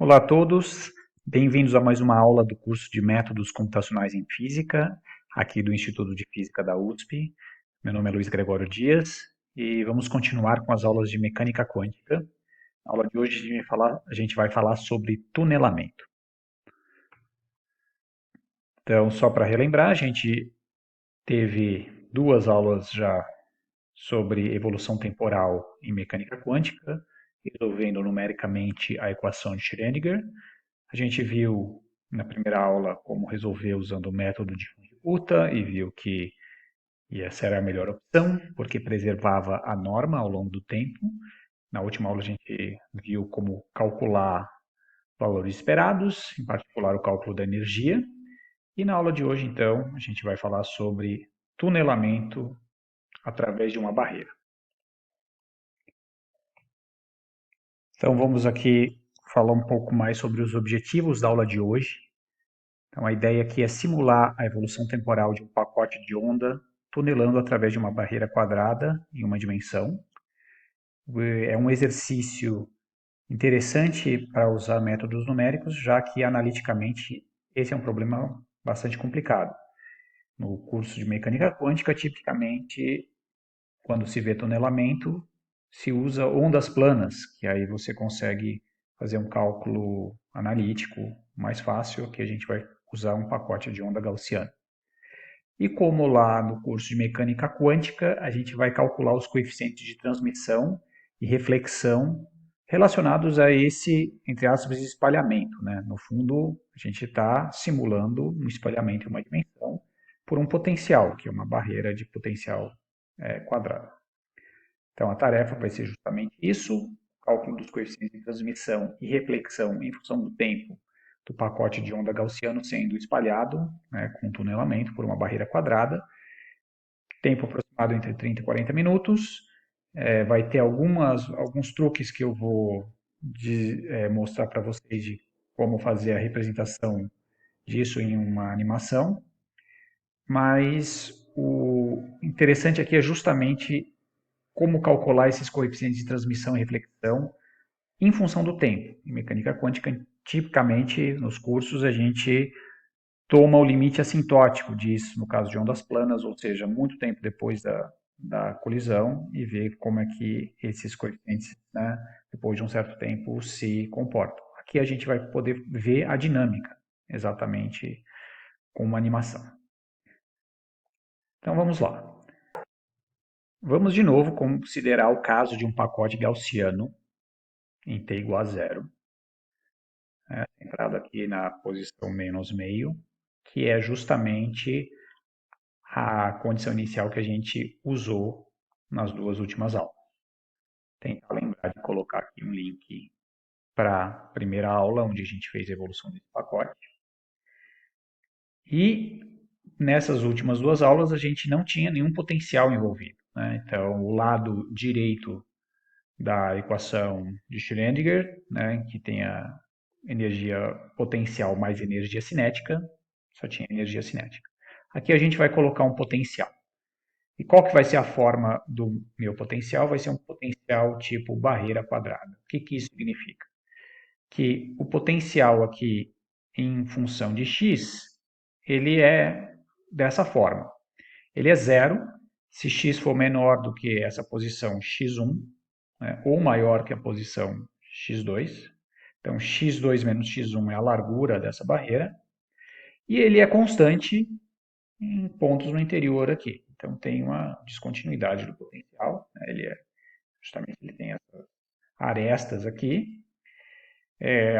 Olá a todos, bem-vindos a mais uma aula do curso de Métodos Computacionais em Física, aqui do Instituto de Física da USP. Meu nome é Luiz Gregório Dias e vamos continuar com as aulas de Mecânica Quântica. Na aula de hoje a gente vai falar sobre tunelamento. Então, só para relembrar, a gente teve duas aulas já sobre evolução temporal em mecânica quântica, resolvendo numericamente a equação de Schrödinger. A gente viu na primeira aula como resolver usando o método de Funke-Putta e viu que essa era a melhor opção, porque preservava a norma ao longo do tempo. Na última aula a gente viu como calcular valores esperados, em particular o cálculo da energia. E na aula de hoje, então, a gente vai falar sobre tunelamento através de uma barreira. Então vamos aqui falar um pouco mais sobre os objetivos da aula de hoje. Então, a ideia aqui é simular a evolução temporal de um pacote de onda tunelando através de uma barreira quadrada em uma dimensão. É um exercício interessante para usar métodos numéricos, já que analiticamente esse é um problema bastante complicado. No curso de mecânica quântica, tipicamente, quando se vê tunelamento, se usa ondas planas, que aí você consegue fazer um cálculo analítico mais fácil, que a gente vai usar um pacote de onda gaussiana. E como lá no curso de mecânica quântica, a gente vai calcular os coeficientes de transmissão e reflexão relacionados a esse, entre aspas, espalhamento, né? No fundo, a gente está simulando um espalhamento em uma dimensão por um potencial, que é uma barreira de potencial quadrado. Então, a tarefa vai ser justamente isso, cálculo dos coeficientes de transmissão e reflexão em função do tempo do pacote de onda gaussiano sendo espalhado, né, com tunelamento por uma barreira quadrada, tempo aproximado entre 30 e 40 minutos. Vai ter alguns truques que eu vou mostrar para vocês de como fazer a representação disso em uma animação, mas o interessante aqui é justamente como calcular esses coeficientes de transmissão e reflexão em função do tempo. Em mecânica quântica, tipicamente, nos cursos, a gente toma o limite assintótico disso, no caso de ondas planas, ou seja, muito tempo depois da colisão, e vê como é que esses coeficientes, né, depois de um certo tempo, se comportam. Aqui a gente vai poder ver a dinâmica, exatamente com uma animação. Então vamos lá. Vamos de novo considerar o caso de um pacote gaussiano em t igual a zero, centrado aqui na posição menos meio, que é justamente a condição inicial que a gente usou nas duas últimas aulas. Tentar lembrar de colocar aqui um link para a primeira aula, onde a gente fez a evolução desse pacote. E nessas últimas duas aulas a gente não tinha nenhum potencial envolvido, né? Então, o lado direito da equação de Schrödinger, né, que tem a energia potencial mais energia cinética, só tinha energia cinética. Aqui a gente vai colocar um potencial. E qual que vai ser a forma do meu potencial? Vai ser um potencial tipo barreira quadrada. O que isso significa? Que o potencial aqui em função de x, ele é dessa forma. Ele é zero se x for menor do que essa posição x1, né, ou maior que a posição x2. Então, x2 menos x1 é a largura dessa barreira. E ele é constante em pontos no interior aqui. Então, tem uma descontinuidade do potencial. Né? Ele tem essas arestas aqui.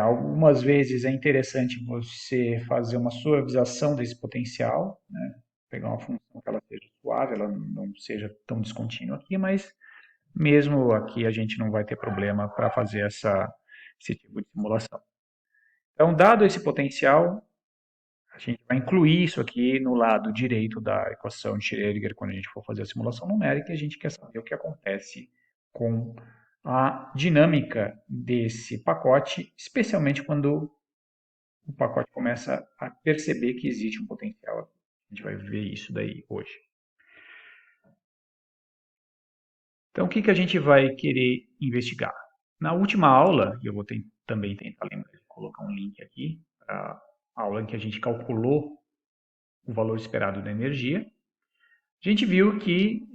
Algumas vezes é interessante você fazer uma suavização desse potencial, né? Pegar uma função que ela seja suave, ela não seja tão descontínua aqui, mas mesmo aqui a gente não vai ter problema para fazer esse tipo de simulação. Então, dado esse potencial, a gente vai incluir isso aqui no lado direito da equação de Schrödinger quando a gente for fazer a simulação numérica e a gente quer saber o que acontece com a dinâmica desse pacote, especialmente quando o pacote começa a perceber que existe um potencial. A gente vai ver isso daí hoje. Então, o que a gente vai querer investigar? Na última aula, e eu vou também tentar lembrar de colocar um link aqui para a aula em que a gente calculou o valor esperado da energia. A gente viu que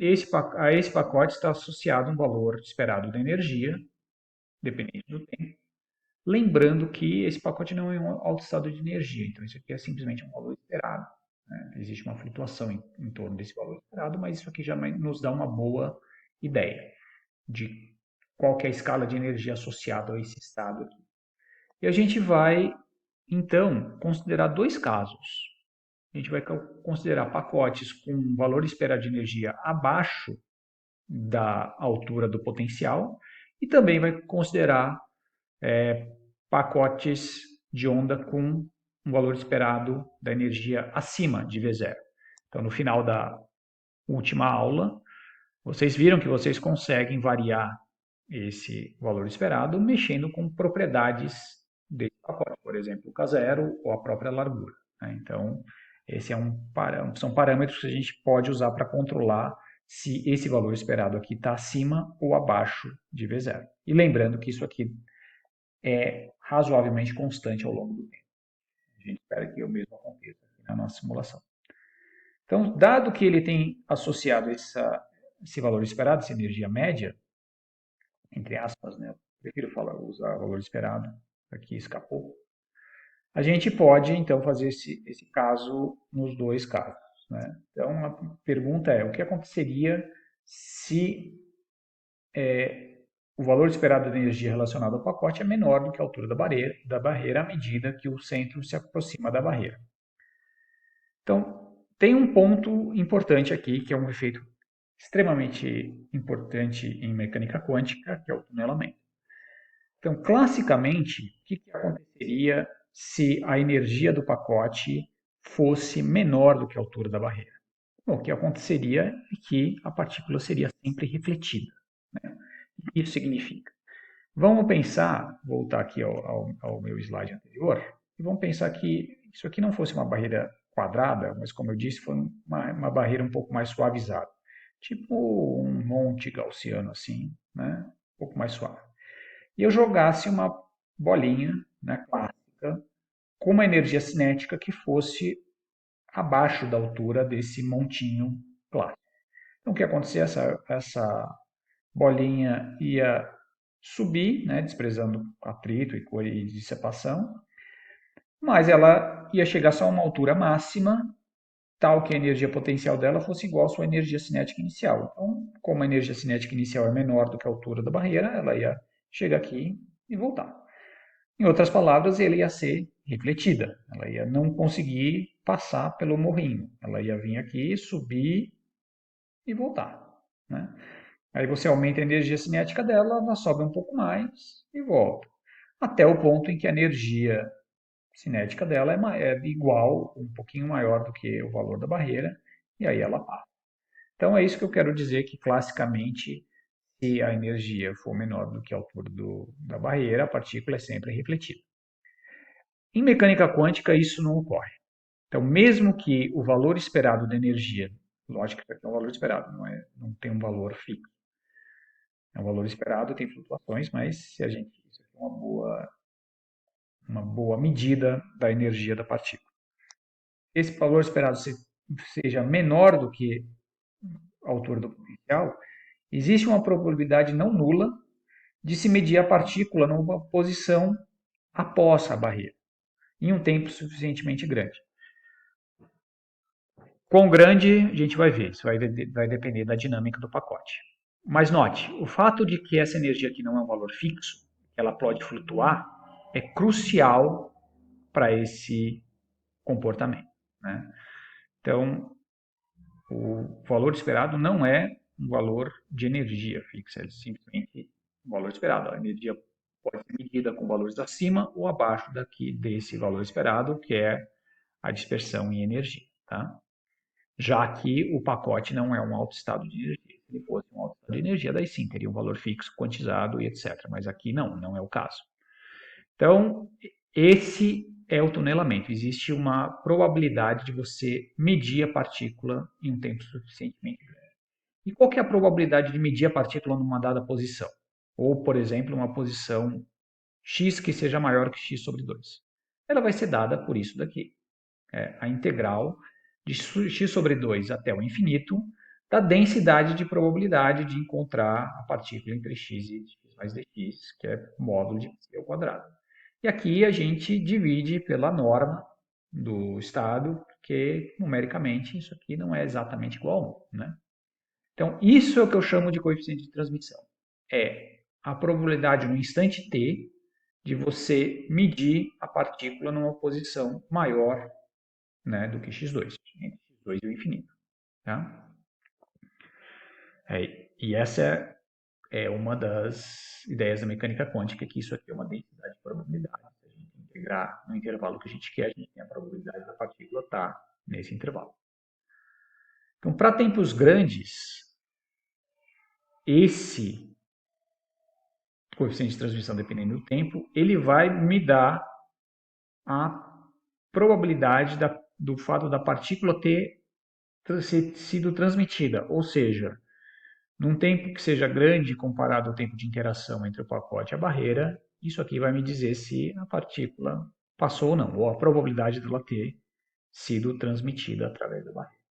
a esse pacote está associado um valor esperado da energia, dependente do tempo. Lembrando que esse pacote não é um alto estado de energia, então isso aqui é simplesmente um valor esperado. Né? Existe uma flutuação em torno desse valor esperado, mas isso aqui já nos dá uma boa ideia de qual que é a escala de energia associada a esse estado aqui. E a gente vai, então, considerar dois casos. A gente vai considerar pacotes com valor esperado de energia abaixo da altura do potencial e também vai considerar pacotes de onda com um valor esperado da energia acima de V0. Então, no final da última aula, vocês viram que vocês conseguem variar esse valor esperado mexendo com propriedades desse pacote, por exemplo, o K0 ou a própria largura. Né? Então, esse são parâmetros que a gente pode usar para controlar se esse valor esperado aqui está acima ou abaixo de V0. E lembrando que isso aqui é razoavelmente constante ao longo do tempo. A gente espera que o mesmo aconteça aqui na nossa simulação. Então, dado que ele tem associado esse valor esperado, essa energia média, entre aspas, né? Eu prefiro usar valor esperado, aqui escapou. A gente pode, então, fazer esse caso nos dois casos. Né? Então, a pergunta é, o que aconteceria se o valor esperado da energia relacionado ao pacote é menor do que a altura da barreira à medida que o centro se aproxima da barreira? Então, tem um ponto importante aqui, que é um efeito extremamente importante em mecânica quântica, que é o tunelamento. Então, classicamente, o que aconteceria se a energia do pacote fosse menor do que a altura da barreira? Bom, o que aconteceria é que a partícula seria sempre refletida. Né? O que isso significa? Vamos pensar, voltar aqui ao meu slide anterior, e vamos pensar que isso aqui não fosse uma barreira quadrada, mas como eu disse, foi uma barreira um pouco mais suavizada. Tipo um monte gaussiano assim, né? Um pouco mais suave. E eu jogasse uma bolinha, né, clássica com uma energia cinética que fosse abaixo da altura desse montinho clássico. Então, o que acontecia? Essa bolinha ia subir, né, desprezando atrito e dissipação, mas ela ia chegar só a uma altura máxima, tal que a energia potencial dela fosse igual à sua energia cinética inicial. Então, como a energia cinética inicial é menor do que a altura da barreira, ela ia chegar aqui e voltar. Em outras palavras, ela ia ser refletida. Ela ia não conseguir passar pelo morrinho. Ela ia vir aqui, subir e voltar. Né? Aí você aumenta a energia cinética dela, ela sobe um pouco mais e volta. Até o ponto em que a energia cinética dela é igual, um pouquinho maior do que o valor da barreira, e aí ela passa. Então é isso que eu quero dizer que classicamente, se a energia for menor do que a altura da barreira, a partícula é sempre refletida. Em mecânica quântica, isso não ocorre. Então, mesmo que o valor esperado da energia, lógico que é um valor esperado, não tem um valor fixo. É um valor esperado, tem flutuações, mas se a gente isso aqui é uma boa medida da energia da partícula. Esse valor esperado seja menor do que a altura do potencial, existe uma probabilidade não nula de se medir a partícula numa posição após a barreira, em um tempo suficientemente grande. Quão grande, a gente vai ver, isso vai depender da dinâmica do pacote. Mas note, o fato de que essa energia aqui não é um valor fixo, que ela pode flutuar, é crucial para esse comportamento. Né? Então, o valor esperado não é um valor de energia fixa, é simplesmente um valor esperado. A energia pode ser medida com valores acima ou abaixo desse valor esperado, que é a dispersão em energia. Tá? Já que o pacote não é um alto estado de energia. Se ele fosse um alto estado de energia, daí sim, teria um valor fixo, quantizado e etc. Mas aqui não é o caso. Então, esse é o tunelamento. Existe uma probabilidade de você medir a partícula em um tempo suficientemente grande. E qual que é a probabilidade de medir a partícula numa dada posição? Ou, por exemplo, uma posição x que seja maior que x sobre 2. ela vai ser dada por isso daqui. A integral de x sobre 2 até o infinito da densidade de probabilidade de encontrar a partícula entre x e x mais dx, que é módulo de π ao quadrado. E aqui a gente divide pela norma do estado, porque numericamente isso aqui não é exatamente igual a 1, né? Então, isso é o que eu chamo de coeficiente de transmissão. É a probabilidade no instante t de você medir a partícula numa posição maior, né, do que x2, entre x2 e o infinito. Tá? E essa é uma das ideias da mecânica quântica, que isso aqui é uma densidade de probabilidade. Se a gente integrar no intervalo que a gente quer, a gente tem a probabilidade da partícula estar nesse intervalo. Então, para tempos grandes, esse coeficiente de transmissão, dependendo do tempo, ele vai me dar a probabilidade do fato da partícula ter sido transmitida. Ou seja, num tempo que seja grande comparado ao tempo de interação entre o pacote e a barreira, isso aqui vai me dizer se a partícula passou ou não, ou a probabilidade dela ter sido transmitida através da barreira.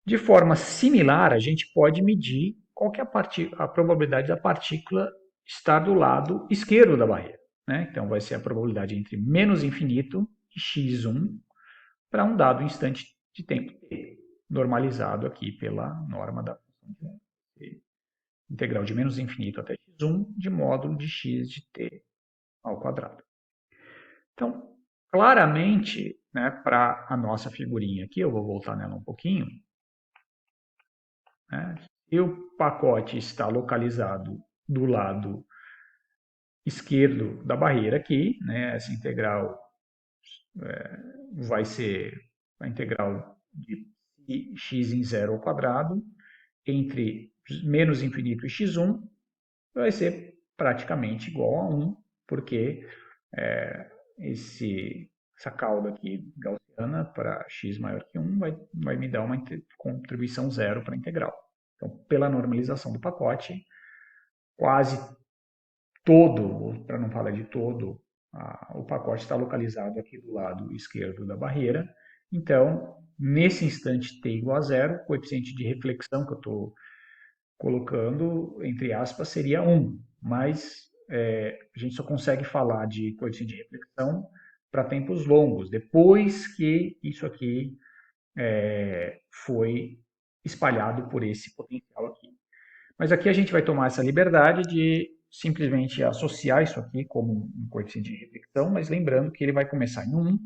De forma similar, a gente pode medir qual que é a probabilidade da partícula estar do lado esquerdo da barreira. Né? Então, vai ser a probabilidade entre menos infinito e x1 para um dado instante de tempo t, normalizado aqui pela norma da função de integral de menos infinito até x1 de módulo de x de t ao quadrado. Então, claramente, né, para a nossa figurinha aqui, eu vou voltar nela um pouquinho, né, se o pacote está localizado do lado esquerdo da barreira aqui, né, essa integral vai ser a integral de x em 0 ao quadrado entre menos infinito e x1, vai ser praticamente igual a 1, porque essa cauda aqui gaussiana para x maior que 1 vai me dar uma contribuição zero para a integral. Então, pela normalização do pacote, quase todo, para não falar de todo, o pacote está localizado aqui do lado esquerdo da barreira. Então, nesse instante t igual a zero, o coeficiente de reflexão que eu estou colocando, entre aspas, seria 1. Mas a gente só consegue falar de coeficiente de reflexão para tempos longos, depois que isso aqui foi espalhado por esse potencial aqui. Mas aqui a gente vai tomar essa liberdade de simplesmente associar isso aqui como um coeficiente de reflexão, mas lembrando que ele vai começar em 1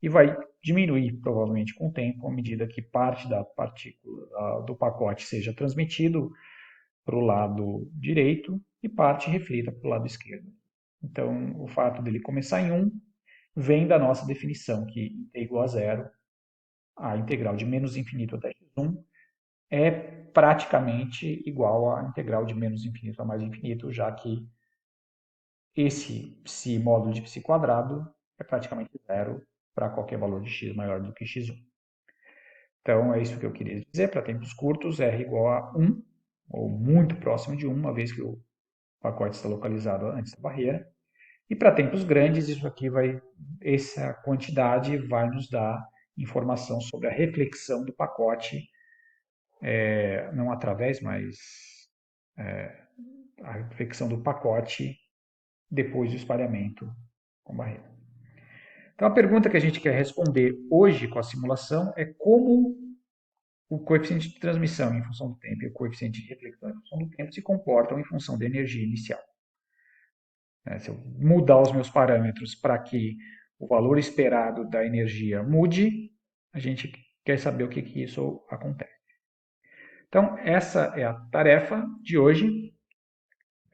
e vai diminuir provavelmente com o tempo, à medida que parte da partícula do pacote seja transmitido para o lado direito e parte reflita para o lado esquerdo. Então, o fato dele começar em 1 vem da nossa definição, que t igual a zero, a integral de menos infinito até x1 é praticamente igual à integral de menos infinito a mais infinito, já que esse psi módulo de psi quadrado é praticamente zero para qualquer valor de x maior do que x1. Então, é isso que eu queria dizer. Para tempos curtos, r igual a 1, ou muito próximo de 1, uma vez que o pacote está localizado antes da barreira. E para tempos grandes, essa quantidade vai nos dar informação sobre a reflexão do pacote, não através, mas a reflexão do pacote depois do espalhamento com barreira. Então, a pergunta que a gente quer responder hoje com a simulação é como o coeficiente de transmissão em função do tempo e o coeficiente de reflexão em função do tempo se comportam em função da energia inicial. Se eu mudar os meus parâmetros para que o valor esperado da energia mude, a gente quer saber o que isso acontece. Então, essa é a tarefa de hoje.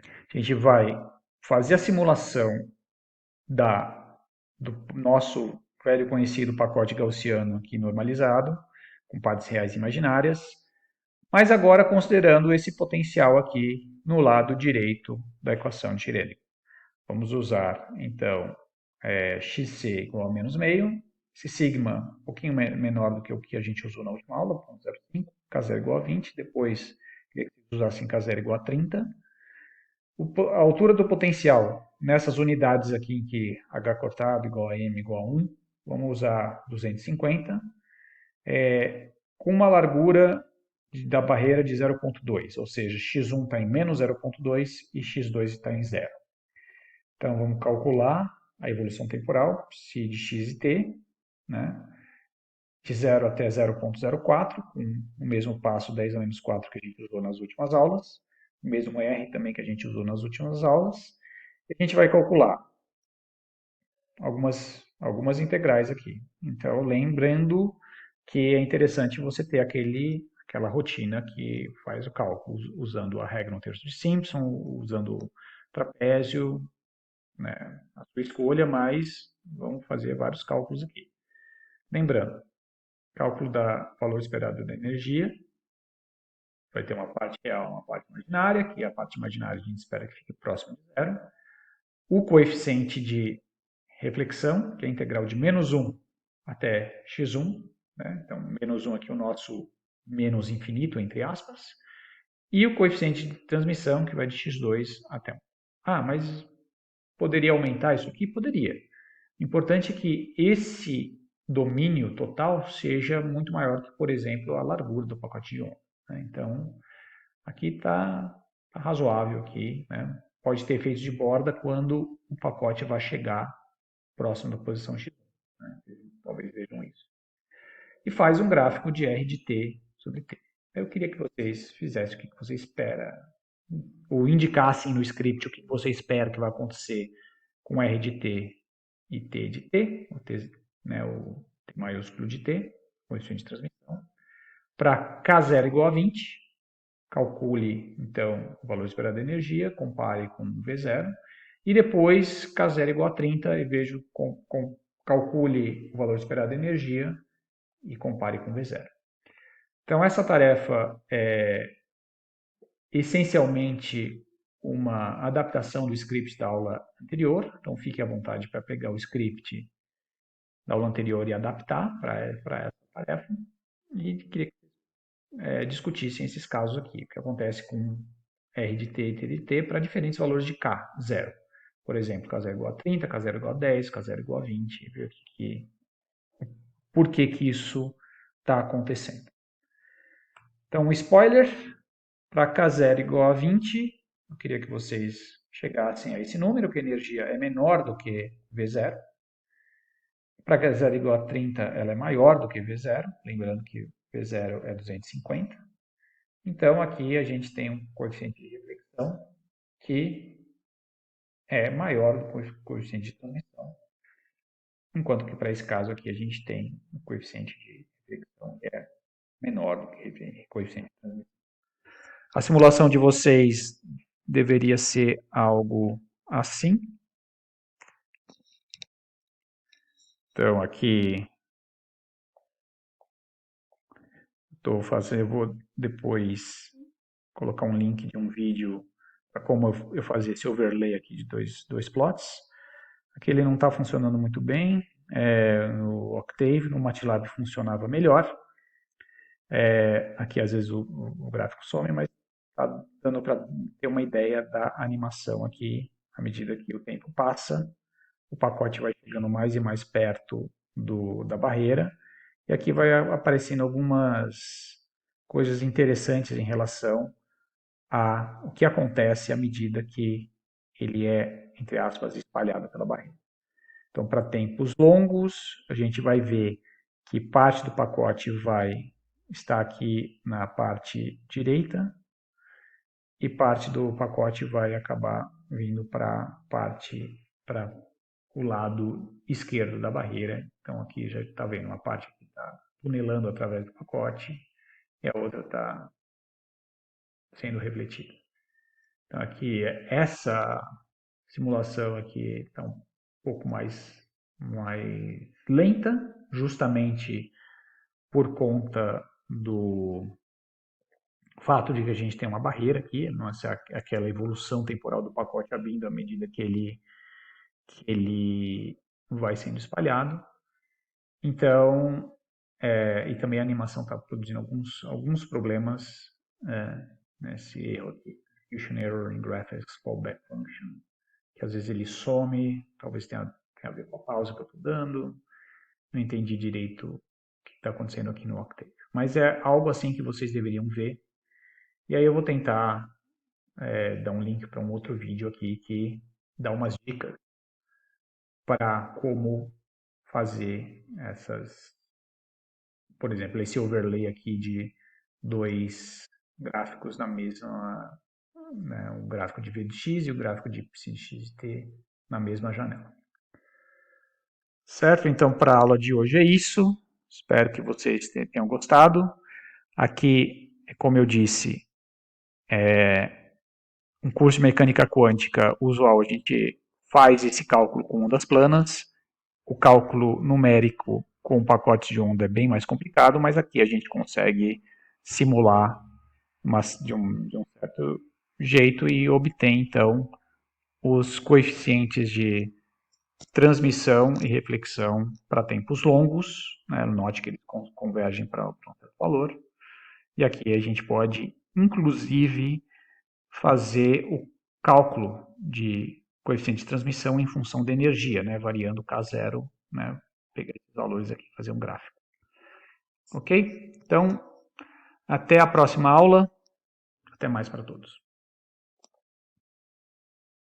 A gente vai fazer a simulação do nosso velho conhecido pacote gaussiano aqui normalizado, com partes reais e imaginárias, mas agora considerando esse potencial aqui no lado direito da equação de Schrödinger. Vamos usar, então, xc igual a menos meio, esse sigma um pouquinho menor do que o que a gente usou na última aula, 0,05, k0 igual a 20, depois queria que vocês usassem k0 igual a 30, A altura do potencial nessas unidades aqui em que H cortado igual a M igual a 1, vamos usar 250, com uma largura da barreira de 0,2, ou seja, x1 está em menos 0,2 e x2 está em 0. Então vamos calcular a evolução temporal, psi de x e t, né? De 0 até 0,04, com o mesmo passo 10 a menos 4 que a gente usou nas últimas aulas, o mesmo R também que a gente usou nas últimas aulas. E a gente vai calcular algumas integrais aqui. Então, lembrando que é interessante você ter aquela rotina que faz o cálculo, usando a regra no terço de Simpson, usando o trapézio, né, a sua escolha, mas vamos fazer vários cálculos aqui. Lembrando, cálculo da valor esperado da energia, vai ter uma parte real e uma parte imaginária, que a parte imaginária a gente espera que fique próximo de zero. O coeficiente de reflexão, que é a integral de menos 1 até x1, né? Então menos 1 aqui é o nosso menos infinito, entre aspas, e o coeficiente de transmissão, que vai de x2 até 1. Ah, mas poderia aumentar isso aqui? Poderia. O importante é que esse domínio total seja muito maior que, por exemplo, a largura do pacote de onda, né? Então, aqui está razoável aqui, né? Pode ter efeitos de borda quando o pacote vai chegar próximo da posição x, né? Talvez vejam isso. E faz um gráfico de R de t sobre t. Eu queria que vocês fizessem o que você espera, ou indicassem no script o que você espera que vai acontecer com R de t e t de t, né, o t maiúsculo de t, coeficiente de transmissão. Para K0 igual a 20, calcule, então, o valor esperado da energia, compare com V0, e depois K0 igual a 30 e calcule o valor esperado da energia e compare com V0. Então, essa tarefa é essencialmente uma adaptação do script da aula anterior, então fique à vontade para pegar o script da aula anterior e adaptar para essa tarefa. E queria que discutissem esses casos aqui, o que acontece com R de t e t de t para diferentes valores de K, zero. Por exemplo, K0 igual a 30, K0 igual a 10, K0 igual a 20, ver por que isso está acontecendo. Então, um spoiler, para K0 igual a 20, eu queria que vocês chegassem a esse número, que a energia é menor do que V0. Para K0 igual a 30, ela é maior do que V0, lembrando que V0 é 250. Então, aqui a gente tem um coeficiente de reflexão que é maior do que o coeficiente de transmissão, enquanto que para esse caso aqui a gente tem um coeficiente de reflexão que é menor do que o coeficiente de transmissão. A simulação de vocês deveria ser algo assim. Então, aqui eu vou depois colocar um link de um vídeo para como eu fazer esse overlay aqui de dois plots. Aqui ele não está funcionando muito bem, no Octave, no MATLAB funcionava melhor. Aqui às vezes o gráfico some, mas está dando para ter uma ideia da animação aqui, à medida que o tempo passa, o pacote vai chegando mais e mais perto da barreira, e aqui vai aparecendo algumas coisas interessantes em relação a o que acontece à medida que ele é, entre aspas, espalhado pela barreira. Então, para tempos longos, a gente vai ver que parte do pacote vai estar aqui na parte direita e parte do pacote vai acabar vindo para o lado esquerdo da barreira. Então, aqui já está vendo uma parte que está tunelando através do pacote e a outra está sendo refletida. Então, aqui, essa simulação aqui está um pouco mais lenta, justamente por conta do fato de que a gente tem uma barreira aqui, nossa, aquela evolução temporal do pacote abrindo à medida que ele vai sendo espalhado. Então, e também a animação está produzindo alguns problemas nesse erro aqui. execution error in graphics fallback function, que às vezes ele some, talvez tenha a ver com a pausa que eu estou dando, não entendi direito o que está acontecendo aqui no Octave. Mas é algo assim que vocês deveriam ver, e aí eu vou tentar dar um link para um outro vídeo aqui que dá umas dicas para como fazer essas, por exemplo, esse overlay aqui de dois gráficos na mesma, né, o gráfico de V de x e o gráfico de psi de x de t na mesma janela. Certo? Então, para a aula de hoje é isso. Espero que vocês tenham gostado. Aqui, como eu disse, um curso de mecânica quântica usual, a gente faz esse cálculo com ondas planas. O cálculo numérico com pacotes de onda é bem mais complicado, mas aqui a gente consegue simular de um certo jeito e obter, então, os coeficientes de transmissão e reflexão para tempos longos, né? Note que eles convergem para um certo valor. E aqui a gente pode, inclusive, fazer o cálculo de coeficiente de transmissão em função da energia, né? Variando K0, né? Pegar esses valores aqui e fazer um gráfico. Ok? Então, até a próxima aula. Até mais para todos.